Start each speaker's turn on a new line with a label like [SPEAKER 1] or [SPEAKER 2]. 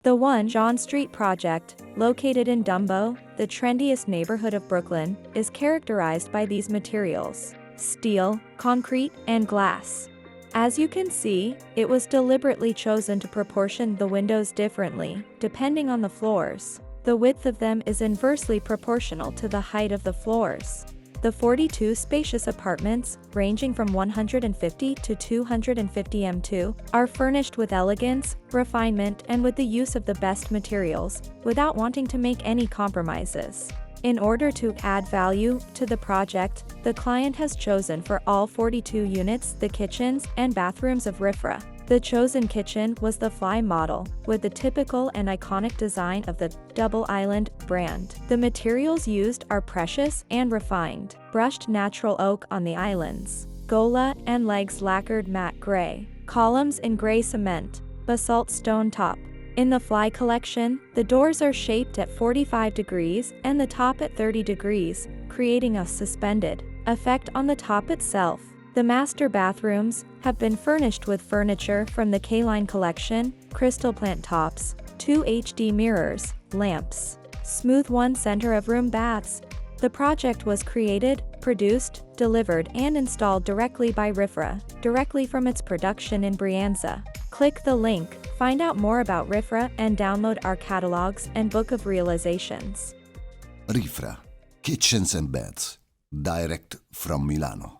[SPEAKER 1] The One John Street project, located in Dumbo, the trendiest neighborhood of Brooklyn, is characterized by these materials: steel, concrete, and glass. As you can see, it was deliberately chosen to proportion the windows differently, depending on the floors. The width of them is inversely proportional to the height of the floors. The 42 spacious apartments, ranging from 150 to 250 m2, are furnished with elegance, refinement, and with the use of the best materials, without wanting to make any compromises. In order to add value to the project, the client has chosen for all 42 units the kitchens and bathrooms of RiFRA. The chosen kitchen was the Fly model, with the typical and iconic design of the Double Island brand. The materials used are precious and refined: brushed natural oak on the islands, gola and legs lacquered matte gray, columns in gray cement, basalt stone top. In the Fly collection, the doors are shaped at 45 degrees and the top at 30 degrees, creating a suspended effect on the top itself. The master bathrooms have been furnished with furniture from the K-Line collection: crystal plant tops, 2 HD mirrors, lamps, smooth one center of room baths. The project was created, produced, delivered, and installed directly by RiFRA, directly from its production in Brianza. Click the link, find out more about RiFRA, and download our catalogs and book of realizations.
[SPEAKER 2] RiFRA, Kitchens and Beds, direct from Milano.